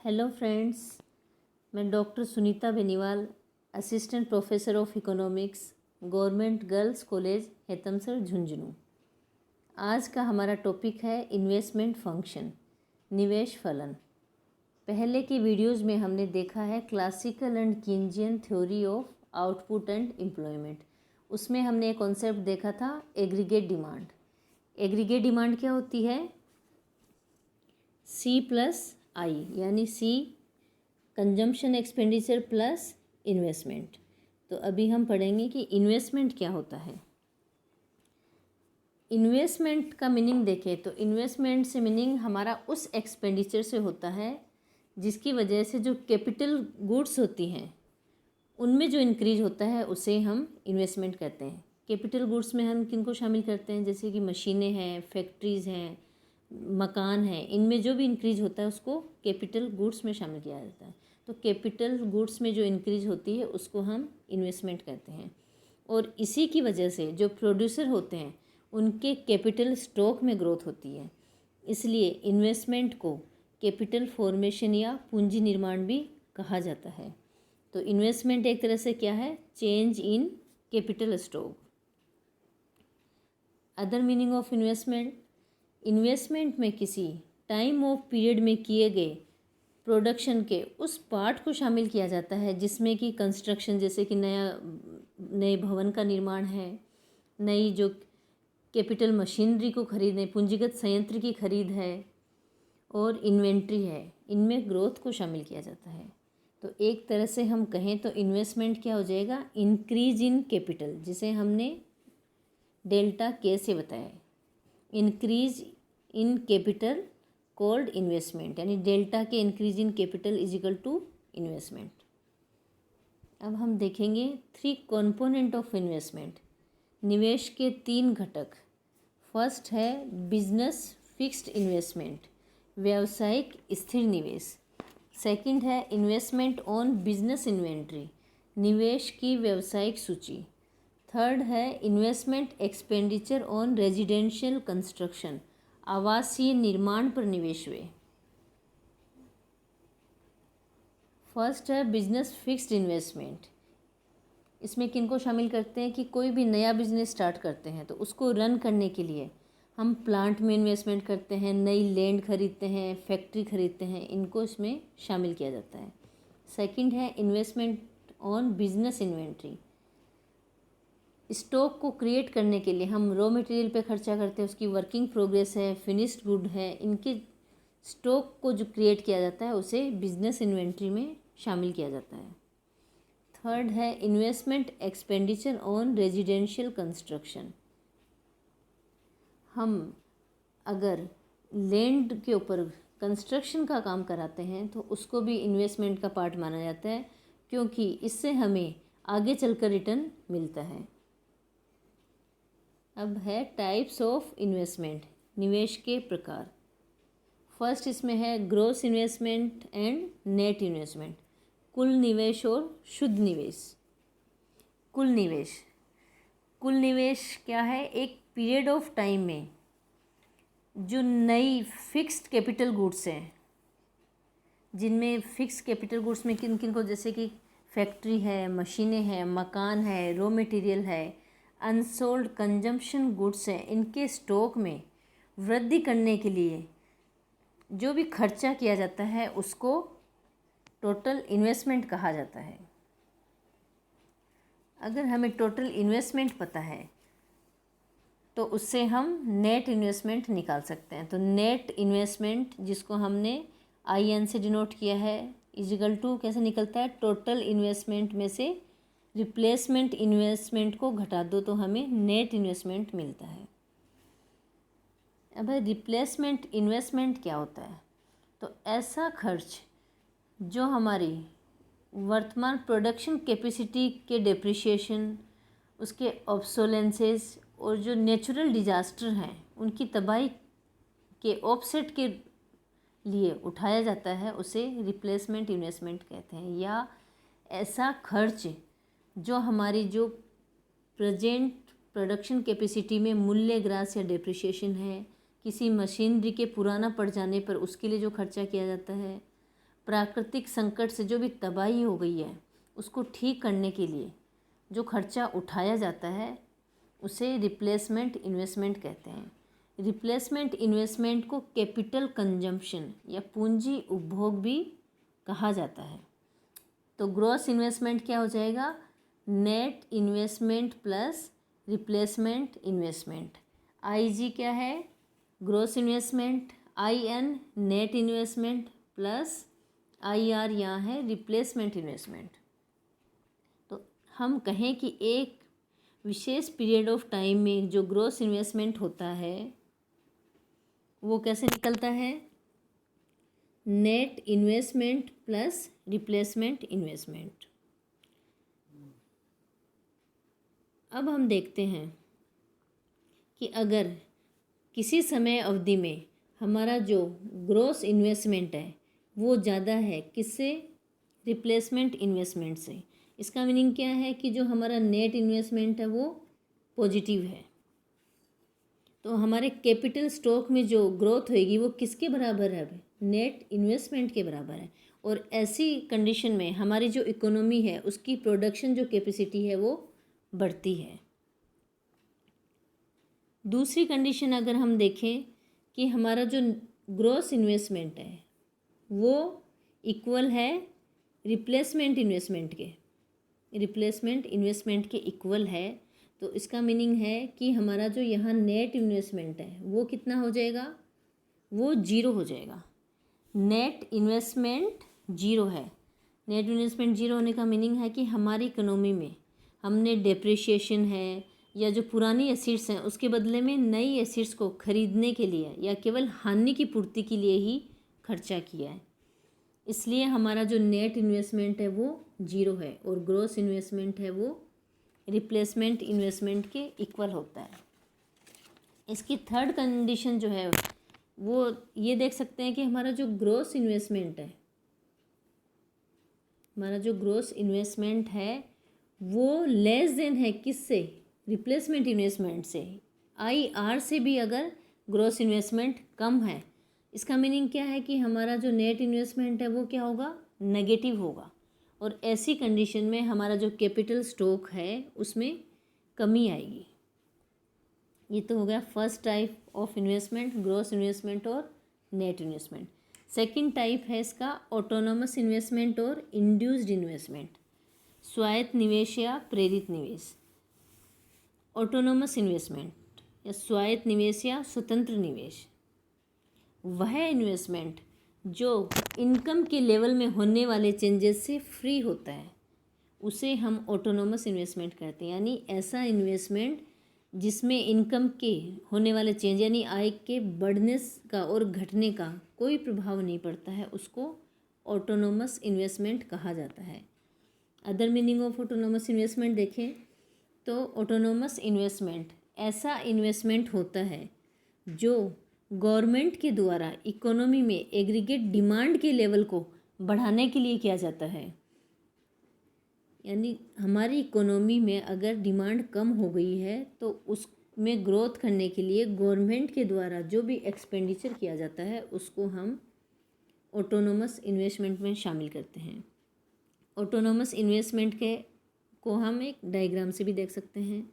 Hello friends, मैं doctor Sunita Beniwal, assistant professor of economics, government girls college Hetamsar Jhunjhunu. आज का हमारा टॉपिक है इन्वेस्टमेंट फंक्शन, निवेश फलन। पहले की वीडियोज़ में हमने देखा है classical and Keynesian theory of output and employment. उसमें हमने एक कॉन्सेप्ट देखा था एग्रीगेट डिमांड। एग्रीगेट डिमांड क्या होती है? सी प्लस आई, यानी सी कंजम्पशन एक्सपेंडिचर प्लस इन्वेस्टमेंट। तो अभी हम पढ़ेंगे कि इन्वेस्टमेंट क्या होता है। इन्वेस्टमेंट का मीनिंग देखें तो इन्वेस्टमेंट से मीनिंग हमारा उस एक्सपेंडिचर से होता है जिसकी वजह से जो कैपिटल गुड्स होती हैं उनमें जो इंक्रीज होता है उसे हम इन्वेस्टमेंट कहते हैं। कैपिटल गुड्स में हम किनको शामिल करते हैं? जैसे कि मशीनें हैं, फैक्ट्रीज़ हैं, मकान है, इनमें जो भी इंक्रीज होता है उसको कैपिटल गुड्स में शामिल किया जाता है। तो कैपिटल गुड्स में जो इंक्रीज होती है उसको हम इन्वेस्टमेंट कहते हैं। और इसी की वजह से जो प्रोड्यूसर होते हैं उनके कैपिटल स्टॉक में ग्रोथ होती है। इसलिए इन्वेस्टमेंट को कैपिटल फॉर्मेशन या पूंजी निर्माण भी कहा जाता है। तो इन्वेस्टमेंट एक तरह से क्या है? Change in capital stock. Other meaning of investment, investment में किसी टाइम ऑफ पीरियड में किए गए प्रोडक्शन के उस पार्ट को शामिल किया जाता है जिसमें कि कंस्ट्रक्शन, जैसे कि नए भवन का निर्माण है, नई जो कैपिटल मशीनरी को खरीदने, पूंजीगत संयंत्र की खरीद है और इन्वेंट्री है, इनमें ग्रोथ को शामिल किया जाता है। तो एक तरह से हम कहें तो इन्वेस्टमेंट क्या हो जाएगा? इंक्रीज इन कैपिटल, जिसे हमने डेल्टा के से बताया। Increase in capital called investment, यानी डेल्टा के increase in capital is equal to investment. अब हम देखेंगे 3 कंपोनेंट ऑफ इन्वेस्टमेंट। निवेश के 3 घटक। फर्स्ट है बिजनेस फिक्स्ड इन्वेस्टमेंट, व्यावसायिक स्थिर निवेश। सेकंड है इन्वेस्टमेंट ऑन बिजनेस इन्वेंट्री, निवेश की व्यावसायिक सूची। थर्ड है investment expenditure on residential construction, आवासीय निर्माण पर निवेश हुए। फर्स्ट है बिजनेस फिक्स्ड इन्वेस्टमेंट। इसमें किनको शामिल करते हैं कि कोई भी नया बिजनेस स्टार्ट करते हैं तो उसको रन करने के लिए हम प्लांट में इन्वेस्टमेंट करते हैं, नई लैंड खरीदते हैं, फैक्ट्री खरीदते हैं, इनको इसमें शामिल किया जाता है। सेकंड है investment on business inventory. Stock को क्रिएट करने के लिए हम रॉ मटेरियल पे खर्चा करते हैं, उसकी वर्किंग प्रोग्रेस है, फिनिश्ड गुड है, इनके स्टॉक को जो क्रिएट किया जाता है उसे बिजनेस इन्वेंट्री में शामिल किया जाता है। थर्ड है investment expenditure on residential construction. हम अगर लैंड के ऊपर कंस्ट्रक्शन का काम कराते हैं तो उसको भी इन्वेस्टमेंट का पार्ट माना जाता है, क्योंकि इससे हमें आगे चलकर रिटर्न मिलता है। अब है टाइप्स ऑफ इन्वेस्टमेंट, निवेश के प्रकार। फर्स्ट इसमें है gross investment and net investment, कुल निवेश और शुद्ध निवेश। कुल निवेश, कुल निवेश क्या है? एक पीरियड ऑफ टाइम में जो नई फिक्स्ड कैपिटल गुड्स हैं, जिनमें फिक्स कैपिटल गुड्स में किन किन को, जैसे कि फैक्ट्री है, मशीनें हैं, मकान है, रॉ मटेरियल है, अनसोल्ड कंजम्पशन गुड्स हैं, इनके स्टॉक में वृद्धि करने के लिए जो भी खर्चा किया जाता है उसको टोटल इन्वेस्टमेंट कहा जाता है। अगर हमें टोटल इन्वेस्टमेंट पता है तो उससे हम नेट इन्वेस्टमेंट निकाल सकते हैं। तो नेट इन्वेस्टमेंट, जिसको हमने IN से डिनोट किया है, इजिकल टू कैसे निकलता है? टोटल इन्वेस्टमेंट में से रिप्लेसमेंट इन्वेस्टमेंट को घटा दो तो हमें नेट इन्वेस्टमेंट मिलता है। अब रिप्लेसमेंट इन्वेस्टमेंट क्या होता है? तो ऐसा खर्च जो हमारी वर्तमान प्रोडक्शन कैपेसिटी के डेप्रिसिएशन, उसके ऑब्सोलेंसेस और जो नेचुरल डिजास्टर हैं उनकी तबाही के ऑफसेट के लिए उठाया जाता है, उसे रिप्लेसमेंट इन्वेस्टमेंट कहते हैं। या ऐसा खर्च जो हमारी जो प्रेजेंट प्रोडक्शन कैपेसिटी में मूल्यह्रास या डेप्रिसिएशन है, किसी मशीनरी के पुराना पड़ जाने पर उसके लिए जो खर्चा किया जाता है, प्राकृतिक संकट से जो भी तबाही हो गई है उसको ठीक करने के लिए जो खर्चा उठाया जाता है उसे रिप्लेसमेंट इन्वेस्टमेंट कहते हैं। रिप्लेसमेंट इन्वेस्टमेंट को कैपिटल कंजम्पशन या पूंजी उपभोग भी कहा जाता है। तो ग्रॉस इन्वेस्टमेंट क्या हो जाएगा? Net investment plus replacement investment. I G क्या है? Gross investment. I N net investment plus I R यहाँ है रिप्लेसमेंट इन्वेस्टमेंट। तो हम कहें कि एक विशेष पीरियड ऑफ टाइम में जो ग्रॉस इन्वेस्टमेंट होता है वो कैसे निकलता है? Net investment plus replacement investment. अब हम देखते हैं कि अगर किसी समय अवधि में हमारा जो ग्रॉस इन्वेस्टमेंट है वो ज़्यादा है किससे? रिप्लेसमेंट इन्वेस्टमेंट से। इसका मीनिंग क्या है कि जो हमारा नेट इन्वेस्टमेंट है वो पॉजिटिव है। तो हमारे कैपिटल स्टॉक में जो ग्रोथ होएगी वो किसके बराबर है? नेट इन्वेस्टमेंट के बराबर है। और ऐसी कंडीशन में हमारी जो इकोनॉमी है उसकी प्रोडक्शन जो कैपेसिटी है वो बढ़ती है। दूसरी कंडीशन अगर हम देखें कि हमारा जो ग्रॉस इन्वेस्टमेंट है वो इक्वल है रिप्लेसमेंट इन्वेस्टमेंट के, रिप्लेसमेंट इन्वेस्टमेंट के इक्वल है, तो इसका मीनिंग है कि हमारा जो यहाँ नेट इन्वेस्टमेंट है वो कितना हो जाएगा? वो जीरो हो जाएगा। नेट इन्वेस्टमेंट जीरो है। नेट इन्वेस्टमेंट जीरो होने का मीनिंग है कि हमारी इकोनॉमी में हमने डेप्रिसिएशन है या जो पुरानी एसिड्स हैं उसके बदले में नई एसिड्स को खरीदने के लिए या केवल हानि की पूर्ति के लिए ही खर्चा किया है, इसलिए हमारा जो नेट इन्वेस्टमेंट है वो जीरो है और ग्रॉस इन्वेस्टमेंट है वो रिप्लेसमेंट इन्वेस्टमेंट के इक्वल होता है। इसकी थर्ड कंडीशन जो है वो ये देख सकते हैं कि हमारा जो ग्रॉस इन्वेस्टमेंट है, हमारा जो ग्रॉस इन्वेस्टमेंट है वो लेस देन है किससे? रिप्लेसमेंट इन्वेस्टमेंट से। आई आर से भी अगर ग्रॉस इन्वेस्टमेंट कम है, इसका मीनिंग क्या है कि हमारा जो नेट इन्वेस्टमेंट है वो क्या होगा? नेगेटिव होगा। और ऐसी कंडीशन में हमारा जो कैपिटल स्टॉक है उसमें कमी आएगी। ये तो हो गया first type of investment, gross investment और नेट इन्वेस्टमेंट। सेकंड टाइप है इसका ऑटोनोमस इन्वेस्टमेंट और इंड्यूस्ड इन्वेस्टमेंट, स्वायत्त निवेश या प्रेरित निवेश। ऑटोनोमस इन्वेस्टमेंट या स्वायत्त निवेश या स्वतंत्र निवेश वह इन्वेस्टमेंट जो इनकम के लेवल में होने वाले चेंजेस से फ्री होता है उसे हम ऑटोनोमस इन्वेस्टमेंट करते हैं। यानी ऐसा इन्वेस्टमेंट जिसमें इनकम के होने वाले चेंज यानी आय के बढ़ने का और घटने का कोई प्रभाव नहीं पड़ता है उसको ऑटोनोमस इन्वेस्टमेंट कहा जाता है। Other meaning of autonomous investment देखें तो ऑटोनोमस इन्वेस्टमेंट ऐसा इन्वेस्टमेंट होता है जो गवर्नमेंट के द्वारा इकोनॉमी में एग्रीगेट डिमांड के लेवल को बढ़ाने के लिए किया जाता है। यानी हमारी इकोनॉमी में अगर डिमांड कम हो गई है तो उसमें ग्रोथ करने के लिए गवर्नमेंट के द्वारा जो भी एक्सपेंडिचर किया जाता है उसको हम ऑटोनोमस इन्वेस्टमेंट में शामिल करते हैं। ऑटोनोमस इन्वेस्टमेंट के को हम एक डायग्राम से भी देख सकते हैं।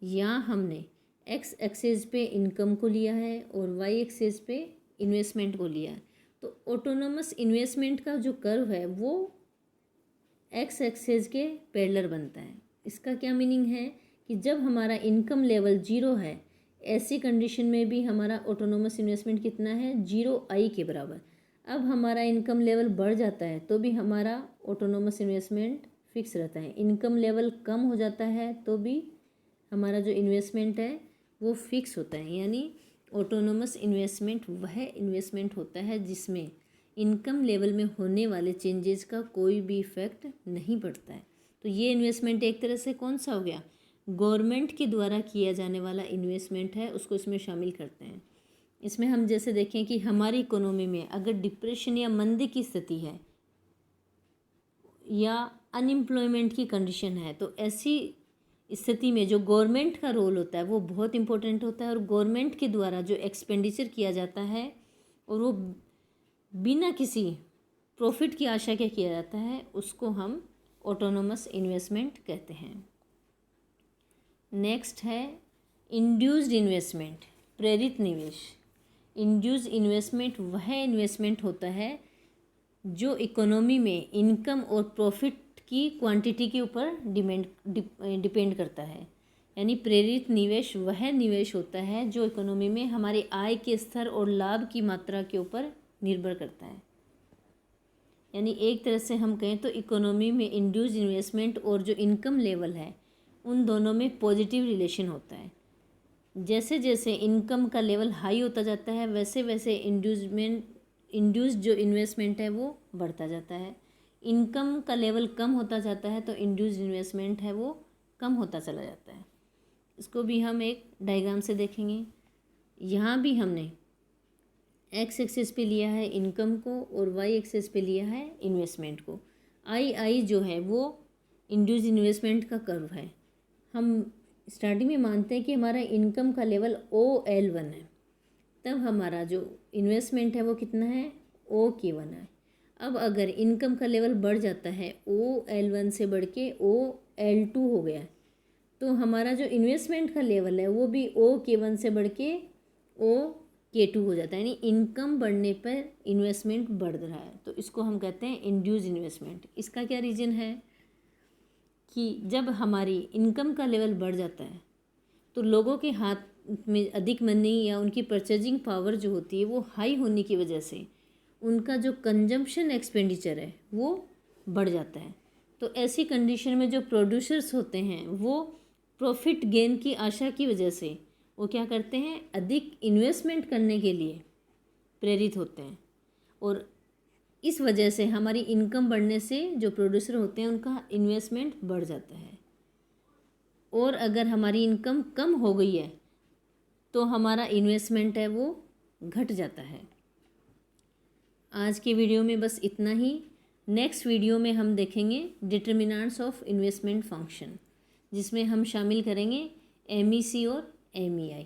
यहाँ हमने एक्स एक्सेस पे इनकम को लिया है और वाई एक्सेस पे इन्वेस्टमेंट को लिया है। तो ऑटोनोमस इन्वेस्टमेंट का जो कर्व है वो एक्स एक्सेस के पैरेलल बनता है। इसका क्या मीनिंग है कि जब हमारा इनकम लेवल जीरो है ऐसी कंडीशन में भी हमारा ऑटोनोमस इन्वेस्टमेंट कितना है? जीरो आई के बराबर। अब हमारा इनकम लेवल बढ़ जाता है तो भी हमारा ऑटोनोमस इन्वेस्टमेंट फिक्स रहता है। इनकम लेवल कम हो जाता है तो भी हमारा जो इन्वेस्टमेंट है वो फिक्स होता है। यानी ऑटोनोमस इन्वेस्टमेंट वह इन्वेस्टमेंट होता है जिसमें इनकम लेवल में होने वाले चेंजेस का कोई भी इफेक्ट नहीं पड़ता है। तो ये इन्वेस्टमेंट एक तरह से कौन सा हो गया? गवर्नमेंट के द्वारा किया जाने वाला इन्वेस्टमेंट है, उसको इसमें शामिल करते हैं। इसमें हम जैसे देखें कि हमारी इकोनॉमी में अगर डिप्रेशन या मंदी की स्थिति है या अनएम्प्लॉयमेंट की कंडीशन है तो ऐसी स्थिति में जो गवर्नमेंट का रोल होता है वो बहुत इम्पोर्टेंट होता है और गवर्नमेंट के द्वारा जो एक्सपेंडिचर किया जाता है और वो बिना किसी प्रॉफिट की आशा क्या किया जाता है, उसको हम ऑटोनोमस इन्वेस्टमेंट कहते हैं। नेक्स्ट है इंड्यूस्ड इन्वेस्टमेंट, प्रेरित निवेश। इंड्यूस्ड इन्वेस्टमेंट वह इन्वेस्टमेंट होता है जो इकोनॉमी में इनकम और प्रॉफिट की क्वांटिटी के ऊपर डिपेंड करता है। यानी प्रेरित निवेश वह निवेश होता है जो इकोनॉमी में हमारे आय के स्तर और लाभ की मात्रा के ऊपर निर्भर करता है। यानी एक तरह से हम कहें तो इकोनॉमी में इंड्यूस्ड इन्वेस्टमेंट और जो इनकम लेवल है उन दोनों में पॉजिटिव रिलेशन होता है। जैसे जैसे इनकम का लेवल हाई होता जाता है वैसे वैसे इंड्यूस्ड जो इन्वेस्टमेंट है वो बढ़ता जाता है। इनकम का लेवल कम होता जाता है तो इंड्यूस्ड इन्वेस्टमेंट है वो कम होता चला जाता है। इसको भी हम एक डायग्राम से देखेंगे। यहाँ भी हमने एक्स एक्सिस पे लिया है इनकम को और वाई एक्सिस पे लिया है इन्वेस्टमेंट को। आई जो है वो इंड्यूस्ड इन्वेस्टमेंट का कर्व है। हम स्टार्टिंग में मानते हैं कि हमारा इनकम का लेवल OL1 है, तब हमारा जो इन्वेस्टमेंट है वो कितना है, OK1 है। अब अगर इनकम का लेवल बढ़ जाता है, OL1 से बढ़ के OL2 हो गया, तो हमारा जो इन्वेस्टमेंट का लेवल है वो भी OK1 से बढ़ के OK2 हो जाता है। यानी इनकम बढ़ने पर इन्वेस्टमेंट बढ़ रहा है, तो इसको हम कहते हैं इंड्यूस्ड इन्वेस्टमेंट। इसका क्या रीज़न है कि जब हमारी इनकम का लेवल बढ़ जाता है तो लोगों के हाथ में अधिक मनी या उनकी परचेजिंग पावर जो होती है वो हाई होने की वजह से उनका जो कंजम्पशन एक्सपेंडिचर है वो बढ़ जाता है। तो ऐसी कंडीशन में जो प्रोड्यूसर्स होते हैं वो प्रॉफिट गेन की आशा की वजह से वो क्या करते हैं, अधिक इन्वेस्टमेंट करने के लिए प्रेरित होते हैं। और इस वजह से हमारी इनकम बढ़ने से जो प्रोड्यूसर होते हैं उनका इन्वेस्टमेंट बढ़ जाता है। और अगर हमारी इनकम कम हो गई है तो हमारा इन्वेस्टमेंट है वो घट जाता है। आज के वीडियो में बस इतना ही। नेक्स्ट वीडियो में हम देखेंगे डिटर्मिनेंट्स ऑफ इन्वेस्टमेंट फंक्शन, जिसमें हम शामिल करेंगे MEC और MEI।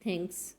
थैंक्स।